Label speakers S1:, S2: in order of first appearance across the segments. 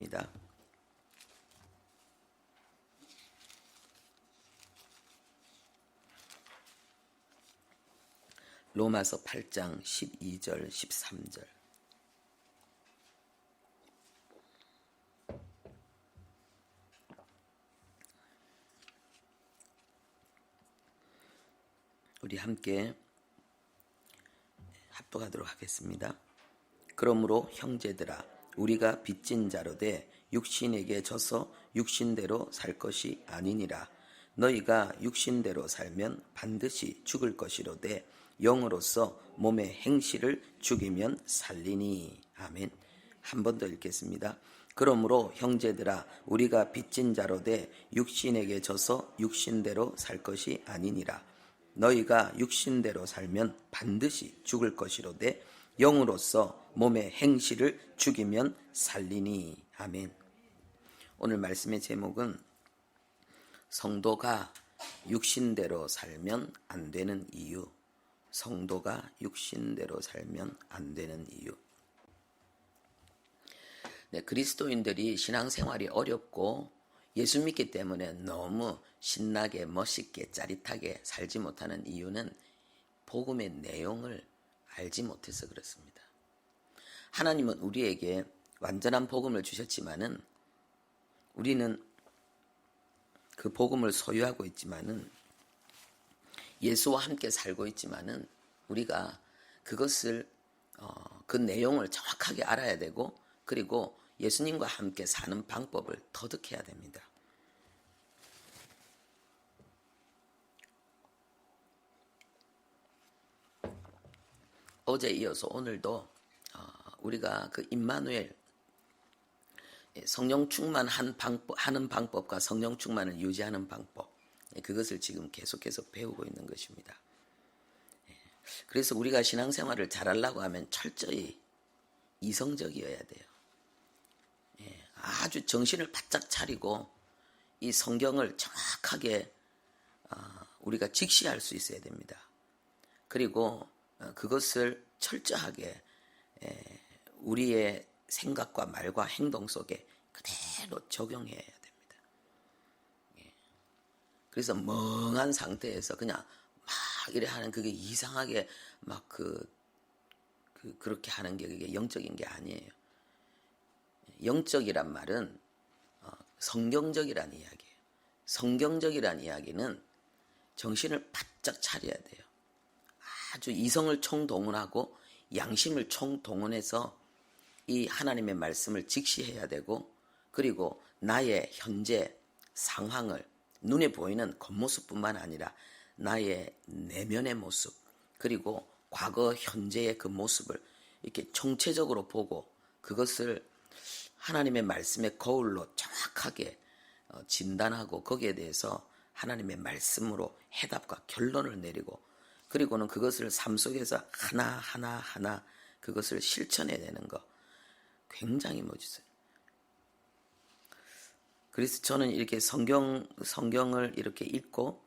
S1: 입니다. 로마서 8장 12절 13절. 우리 함께 합독하도록 하겠습니다. 그러므로 형제들아, 우리가 빚진 자로 돼 육신에게 져서 육신대로 살 것이 아니니라. 너희가 육신대로 살면 반드시 죽을 것이로되 영으로서 몸의 행실을 죽이면 살리니. 아멘. 한 번 더 읽겠습니다. 그러므로 형제들아, 우리가 빚진 자로 돼 육신에게 져서 육신대로 살 것이 아니니라. 너희가 육신대로 살면 반드시 죽을 것이로되 영으로서 몸의 행실을 죽이면 살리니. 아멘. 오늘 말씀의 제목은 성도가 육신대로 살면 안 되는 이유. 성도가 육신대로 살면 안 되는 이유. 네, 그리스도인들이 신앙생활이 어렵고 예수 믿기 때문에 너무 신나게 멋있게 짜릿하게 살지 못하는 이유는 복음의 내용을 알지 못해서 그렇습니다. 하나님은 우리에게 완전한 복음을 주셨지만은 우리는 그 복음을 소유하고 있지만은 예수와 함께 살고 있지만은 우리가 그것을 그 내용을 정확하게 알아야 되고, 그리고 예수님과 함께 사는 방법을 터득해야 됩니다. 어제 이어서 오늘도 우리가 그 임마누엘 성령 충만하는 방법과 성령 충만을 유지하는 방법, 그것을 지금 계속해서 배우고 있는 것입니다. 그래서 우리가 신앙생활을 잘하려고 하면 철저히 이성적이어야 돼요. 아주 정신을 바짝 차리고 이 성경을 정확하게 우리가 직시할 수 있어야 됩니다. 그리고 그것을 철저하게 우리의 생각과 말과 행동 속에 그대로 적용해야 됩니다. 그래서 멍한 상태에서 그냥 막 이래 하는 그게 이상하게 막 그렇게 하는 게 그게 영적인 게 아니에요. 영적이란 말은 성경적이란 이야기예요. 성경적이란 이야기는 정신을 바짝 차려야 돼요. 아주 이성을 총동원하고 양심을 총동원해서 이 하나님의 말씀을 직시해야 되고, 그리고 나의 현재 상황을 눈에 보이는 겉모습뿐만 아니라 나의 내면의 모습, 그리고 과거 현재의 그 모습을 이렇게 총체적으로 보고 그것을 하나님의 말씀의 거울로 정확하게 진단하고 거기에 대해서 하나님의 말씀으로 해답과 결론을 내리고, 그리고는 그것을 삶 속에서 하나 그것을 실천해야 되는 거 굉장히 멋있어요. 그래서 저는 이렇게 성경을 이렇게 읽고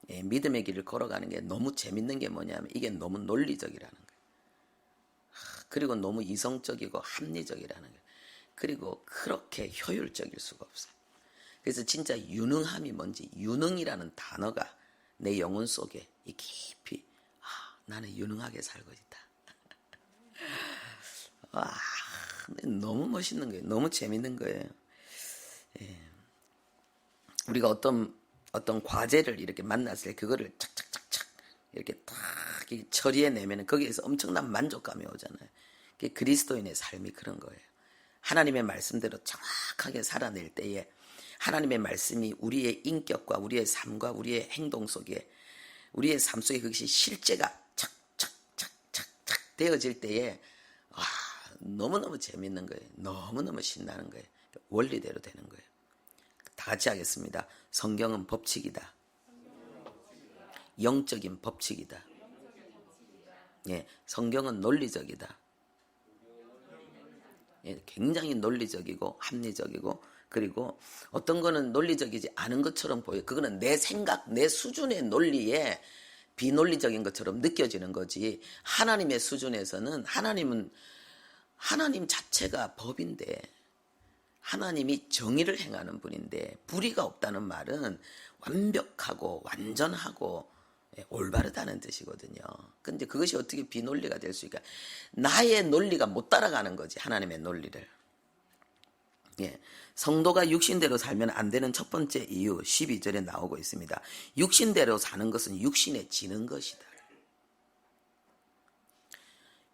S1: 믿음의 길을 걸어가는 게 너무 재밌는 게 뭐냐면 이게 너무 논리적이라는 거예요. 그리고 너무 이성적이고 합리적이라는 거예요. 그리고 그렇게 효율적일 수가 없어요. 그래서 진짜 유능함이 뭔지, 유능이라는 단어가 내 영혼 속에 깊이 나는 유능하게 살고 있다. 너무 멋있는 거예요. 너무 재밌는 거예요. 우리가 어떤 과제를 이렇게 만났을 때 그거를 착착착착 이렇게 딱 처리해내면 거기에서 엄청난 만족감이 오잖아요. 그게 그리스도인의 삶이 그런 거예요. 하나님의 말씀대로 정확하게 살아낼 때에 하나님의 말씀이 우리의 인격과 우리의 삶과 우리의 행동 속에, 우리의 삶 속에 그것이 실제가 착착착착착 되어질 때에 너무너무 재밌는 거예요. 너무너무 신나는 거예요. 원리대로 되는 거예요. 다 같이 하겠습니다. 성경은 법칙이다. 영적인 법칙이다. 성경은 논리적이다. 굉장히 논리적이고 합리적이고, 그리고 어떤 거는 논리적이지 않은 것처럼 보여요. 그거는 내 생각, 내 수준의 논리에 비논리적인 것처럼 느껴지는 거지, 하나님의 수준에서는 하나님 자체가 법인데 하나님이 정의를 행하는 분인데 불의가 없다는 말은 완벽하고 완전하고 올바르다는 뜻이거든요. 근데 그것이 어떻게 비논리가 될 수 있을까? 나의 논리가 못 따라가는 거지, 하나님의 논리를. 예, 성도가 육신대로 살면 안 되는 첫 번째 이유 12절에 나오고 있습니다. 육신대로 사는 것은 육신에 지는 것이다.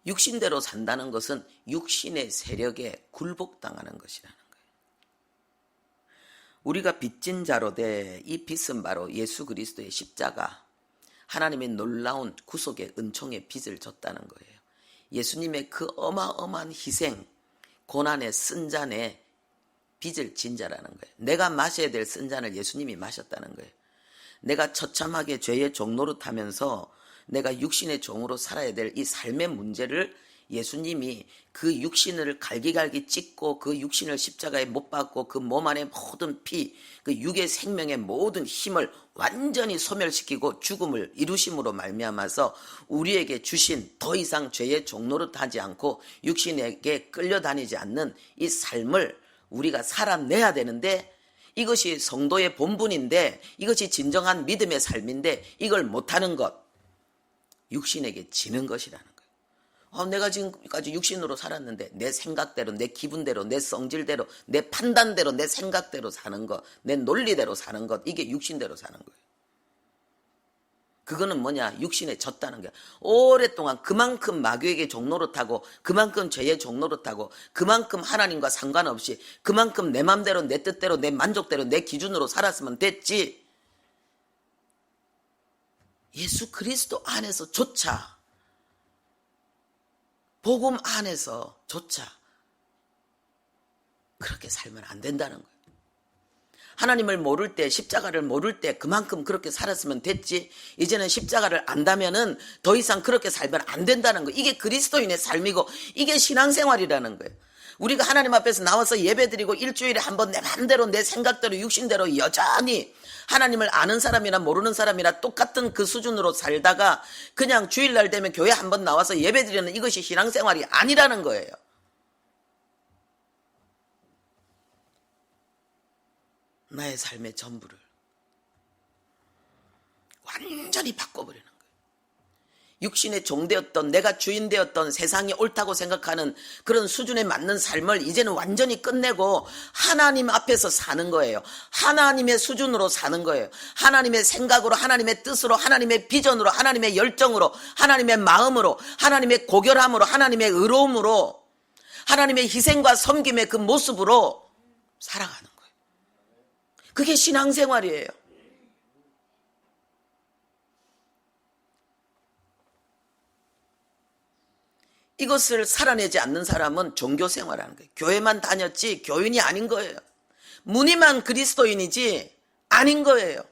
S1: 육신대로 산다는 것은 육신의 세력에 굴복당하는 것이라는 거예요. 우리가 빚진 자로 돼 이 빚은 바로 예수 그리스도의 십자가, 하나님의 놀라운 구속의 은총의 빚을 졌다는 거예요. 예수님의 그 어마어마한 희생, 고난의 쓴 잔에 빚을 진 자라는 거예요. 내가 마셔야 될 쓴 잔을 예수님이 마셨다는 거예요. 내가 처참하게 죄의 종노릇하면서 내가 육신의 종으로 살아야 될 이 삶의 문제를 예수님이 그 육신을 갈기갈기 찢고 그 육신을 십자가에 못 박고 그 몸 안에 모든 피, 그 육의 생명의 모든 힘을 완전히 소멸시키고 죽음을 이루심으로 말미암아서 우리에게 주신 더 이상 죄의 종노릇하지 않고 육신에게 끌려다니지 않는 이 삶을 우리가 살아내야 되는데, 이것이 성도의 본분인데, 이것이 진정한 믿음의 삶인데 이걸 못하는 것, 육신에게 지는 것이라는 거예요. 내가 지금까지 육신으로 살았는데 내 생각대로, 내 기분대로, 내 성질대로, 내 판단대로, 내 생각대로 사는 것, 내 논리대로 사는 것, 이게 육신대로 사는 거예요. 그거는 뭐냐? 육신에 졌다는 거야. 오랫동안 그만큼 마귀에게 종노릇하고, 그만큼 죄의 종노릇하고, 그만큼 하나님과 상관없이, 그만큼 내 맘대로, 내 뜻대로, 내 만족대로, 내 기준으로 살았으면 됐지. 예수 그리스도 안에서조차, 복음 안에서조차 그렇게 살면 안 된다는 거예요. 하나님을 모를 때, 십자가를 모를 때 그만큼 그렇게 살았으면 됐지, 이제는 십자가를 안다면은 더 이상 그렇게 살면 안 된다는 거예요. 이게 그리스도인의 삶이고 이게 신앙생활이라는 거예요. 우리가 하나님 앞에서 나와서 예배드리고 일주일에 한 번 내 맘대로, 내 생각대로, 육신대로 여전히 하나님을 아는 사람이나 모르는 사람이나 똑같은 그 수준으로 살다가 그냥 주일날 되면 교회 한 번 나와서 예배드리는 이것이 신앙생활이 아니라는 거예요. 나의 삶의 전부를 완전히 바꿔버리는 거예요. 육신의 종되었던, 내가 주인되었던, 세상이 옳다고 생각하는 그런 수준에 맞는 삶을 이제는 완전히 끝내고 하나님 앞에서 사는 거예요. 하나님의 수준으로 사는 거예요. 하나님의 생각으로, 하나님의 뜻으로, 하나님의 비전으로, 하나님의 열정으로, 하나님의 마음으로, 하나님의 고결함으로, 하나님의 의로움으로, 하나님의 희생과 섬김의 그 모습으로 살아가는 거예요. 그게 신앙생활이에요. 이것을 살아내지 않는 사람은 종교생활하는 거예요. 교회만 다녔지 교인이 아닌 거예요. 무늬만 그리스도인이지 아닌 거예요.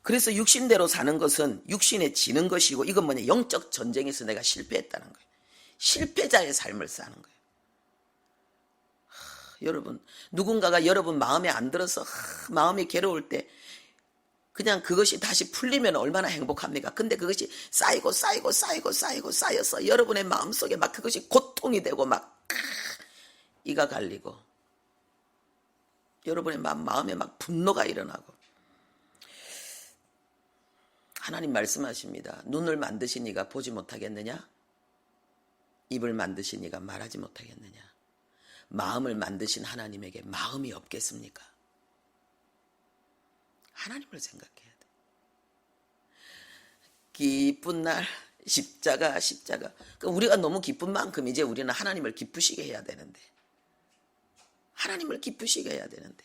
S1: 그래서 육신대로 사는 것은 육신에 지는 것이고, 이건 뭐냐? 영적 전쟁에서 내가 실패했다는 거예요. 실패자의 삶을 사는 거예요. 여러분, 누군가가 여러분 마음에 안 들어서 마음이 괴로울 때 그냥 그것이 다시 풀리면 얼마나 행복합니까? 근데 그것이 쌓여서 여러분의 마음속에 막 그것이 고통이 되고 막 이가 갈리고 여러분의 마음에 막 분노가 일어나고. 하나님 말씀하십니다. 눈을 만드신 이가 보지 못하겠느냐? 입을 만드신 이가 말하지 못하겠느냐? 마음을 만드신 하나님에게 마음이 없겠습니까? 하나님을 생각해야 돼. 기쁜 날 십자가. 그러니까 우리가 너무 기쁜 만큼 이제 우리는 하나님을 기쁘시게 해야 되는데, 하나님을 기쁘시게 해야 되는데,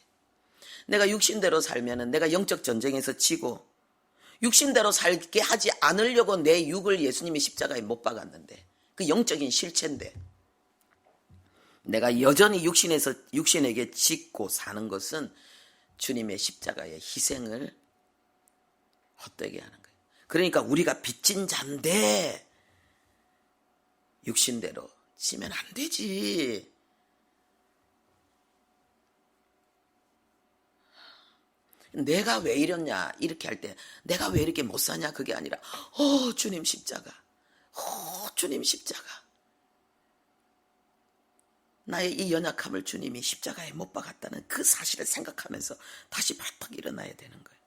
S1: 내가 육신대로 살면은 내가 영적 전쟁에서 지고, 육신대로 살게 하지 않으려고 내 육을 예수님이 십자가에 못 박았는데, 그 영적인 실체인데, 내가 여전히 육신에게 짓고 사는 것은 주님의 십자가의 희생을 헛되게 하는 거예요. 그러니까 우리가 빚진 자인데 육신대로 지면 안 되지. 내가 왜 이랬냐 이렇게 할 때 내가 왜 이렇게 못 사냐 그게 아니라 주님 십자가, 주님 십자가. 나의 이 연약함을 주님이 십자가에 못 박았다는 그 사실을 생각하면서 다시 발탁 일어나야 되는 거예요.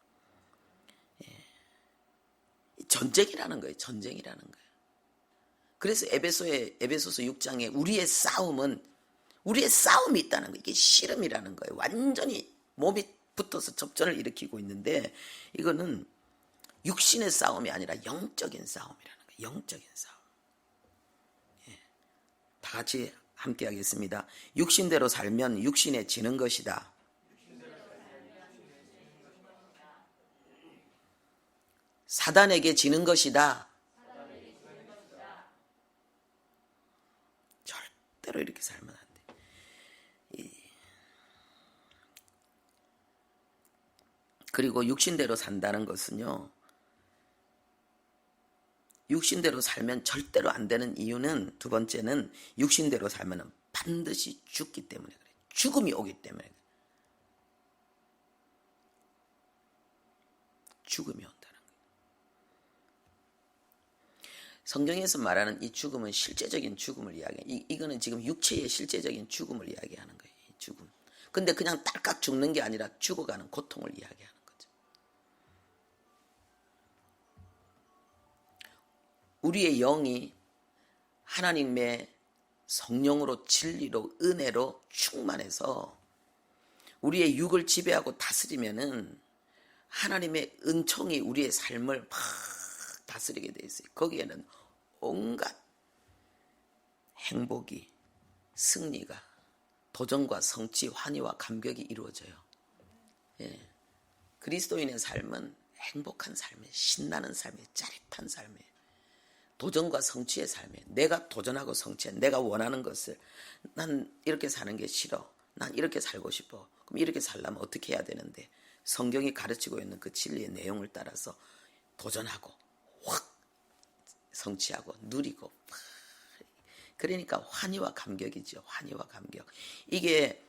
S1: 전쟁이라는 거예요. 전쟁이라는 거예요. 그래서 에베소서 6장에 우리의 싸움이 있다는 거예요. 이게 씨름이라는 거예요. 완전히 몸이 붙어서 접전을 일으키고 있는데 이거는 육신의 싸움이 아니라 영적인 싸움이라는 거예요. 영적인 싸움. 다 같이 함께 하겠습니다. 육신대로 살면 육신에 지는 것이다. 사단에게 지는 것이다. 절대로 이렇게 살면 안 돼. 그리고 육신대로 산다는 것은요, 육신대로 살면 절대로 안 되는 이유는, 두 번째는 육신대로 살면 반드시 죽기 때문에 그래요. 죽음이 오기 때문에 그래요. 죽음이 온다는 거예요. 성경에서 말하는 이 죽음은 실제적인 죽음을 이야기해요. 이거는 지금 육체의 실제적인 죽음을 이야기하는 거예요. 이 죽음. 근데 그냥 딸깍 죽는 게 아니라 죽어가는 고통을 이야기하는 거죠. 우리의 영이 하나님의 성령으로 진리로 은혜로 충만해서 우리의 육을 지배하고 다스리면은 하나님의 은총이 우리의 삶을 막 다스리게 돼 있어요. 거기에는 온갖 행복이, 승리가, 도전과 성취, 환희와 감격이 이루어져요. 그리스도인의 삶은 행복한 삶이에요. 신나는 삶이에요. 짜릿한 삶이에요. 도전과 성취의 삶이에요. 내가 도전하고 성취해. 내가 원하는 것을, 난 이렇게 사는 게 싫어. 난 이렇게 살고 싶어. 그럼 이렇게 살려면 어떻게 해야 되는데, 성경이 가르치고 있는 그 진리의 내용을 따라서 도전하고 확 성취하고 누리고, 그러니까 환희와 감격이죠. 환희와 감격. 이게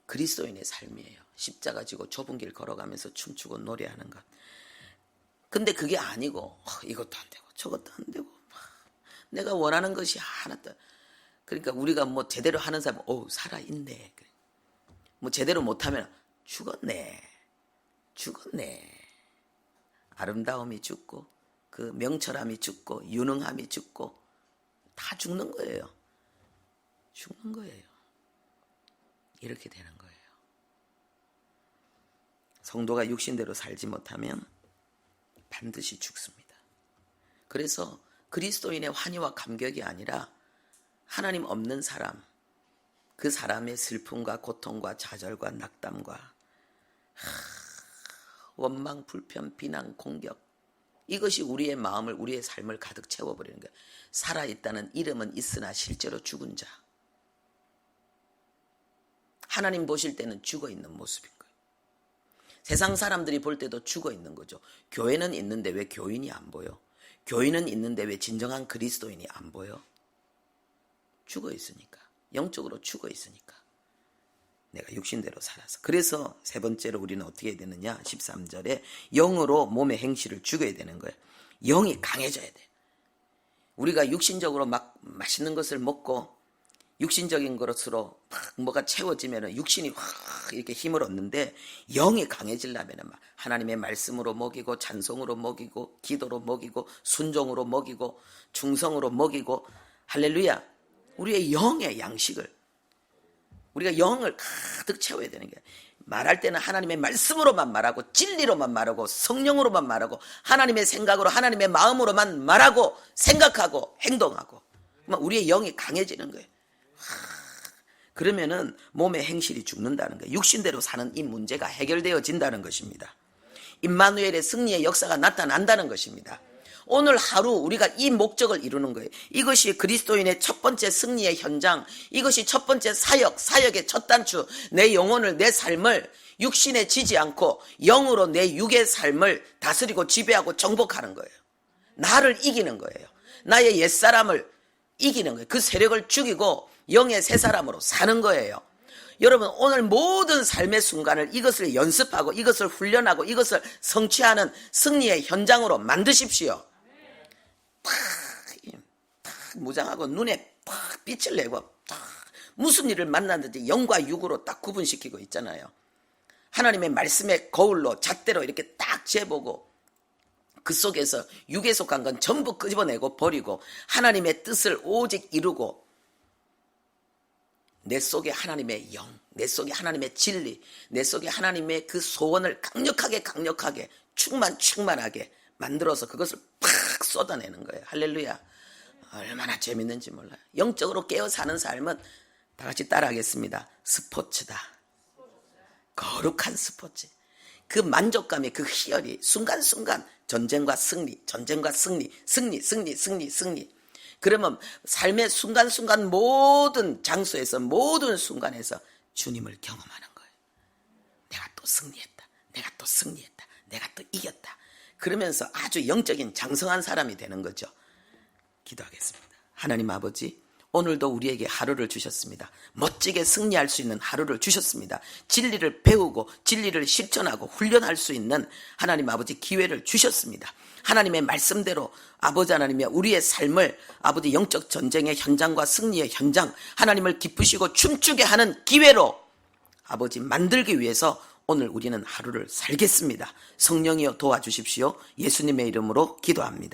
S1: 그리스도인의 삶이에요. 십자가 지고 좁은 길 걸어가면서 춤추고 노래하는 것. 근데 그게 아니고 이것도 안 되고 저것도 안 되고 내가 원하는 것이 하나도. 그러니까 우리가 뭐 제대로 하는 사람은 살아있네. 뭐 제대로 못하면 죽었네. 아름다움이 죽고 그 명철함이 죽고 유능함이 죽고 다 죽는 거예요. 이렇게 되는 거예요. 성도가 육신대로 살지 못하면 반드시 죽습니다. 그래서 그리스도인의 환희와 감격이 아니라 하나님 없는 사람, 그 사람의 슬픔과 고통과 좌절과 낙담과 원망, 불편, 비난, 공격, 이것이 우리의 마음을, 우리의 삶을 가득 채워버리는 거예요. 살아있다는 이름은 있으나 실제로 죽은 자. 하나님 보실 때는 죽어있는 모습인 거예요. 세상 사람들이 볼 때도 죽어있는 거죠. 교회는 있는데 왜 교인이 안 보여? 교인은 있는데 왜 진정한 그리스도인이 안 보여? 죽어있으니까. 영적으로 죽어있으니까. 내가 육신대로 살아서. 그래서 세 번째로 우리는 어떻게 해야 되느냐? 13절에 영으로 몸의 행실을 죽여야 되는 거예요. 영이 강해져야 돼. 우리가 육신적으로 막 맛있는 것을 먹고 육신적인 것으로 막 뭐가 채워지면 육신이 확 이렇게 힘을 얻는데, 영이 강해지려면 하나님의 말씀으로 먹이고 찬송으로 먹이고 기도로 먹이고 순종으로 먹이고 충성으로 먹이고, 할렐루야, 우리의 영의 양식을, 우리가 영을 가득 채워야 되는 게, 말할 때는 하나님의 말씀으로만 말하고 진리로만 말하고 성령으로만 말하고 하나님의 생각으로 하나님의 마음으로만 말하고 생각하고 행동하고, 우리의 영이 강해지는 거예요. 그러면은 몸의 행실이 죽는다는 거예요. 육신대로 사는 이 문제가 해결되어진다는 것입니다. 임마누엘의 승리의 역사가 나타난다는 것입니다. 오늘 하루 우리가 이 목적을 이루는 거예요. 이것이 그리스도인의 첫 번째 승리의 현장, 이것이 첫 번째 사역의 첫 단추. 내 영혼을, 내 삶을 육신에 지지 않고 영으로 내 육의 삶을 다스리고 지배하고 정복하는 거예요. 나를 이기는 거예요. 나의 옛사람을 이기는 거예요. 그 세력을 죽이고 영의 새 사람으로 사는 거예요. 여러분, 오늘 모든 삶의 순간을 이것을 연습하고 이것을 훈련하고 이것을 성취하는 승리의 현장으로 만드십시오. 탁 무장하고 눈에 탁 빛을 내고 탁 무슨 일을 만나든지 영과 육으로 딱 구분시키고 있잖아요. 하나님의 말씀의 거울로 잣대로 이렇게 딱 재보고 그 속에서 육에 속한 건 전부 끄집어내고 버리고 하나님의 뜻을 오직 이루고 내 속에 하나님의 영, 내 속에 하나님의 진리, 내 속에 하나님의 그 소원을 강력하게 충만하게 만들어서 그것을 팍 쏟아내는 거예요. 할렐루야. 얼마나 재밌는지 몰라요. 영적으로 깨어 사는 삶은 다 같이 따라하겠습니다. 스포츠다. 거룩한 스포츠. 그 만족감의 그 희열이 순간순간 전쟁과 승리. 그러면 삶의 순간순간 모든 장소에서 모든 순간에서 주님을 경험하는 거예요. 내가 또 승리했다. 내가 또 이겼다. 그러면서 아주 영적인 장성한 사람이 되는 거죠. 기도하겠습니다. 하나님 아버지, 오늘도 우리에게 하루를 주셨습니다. 멋지게 승리할 수 있는 하루를 주셨습니다. 진리를 배우고 진리를 실천하고 훈련할 수 있는 하나님 아버지 기회를 주셨습니다. 하나님의 말씀대로 아버지 하나님의 우리의 삶을 아버지 영적 전쟁의 현장과 승리의 현장, 하나님을 기쁘시고 춤추게 하는 기회로 아버지 만들기 위해서 오늘 우리는 하루를 살겠습니다. 성령이여 도와주십시오. 예수님의 이름으로 기도합니다.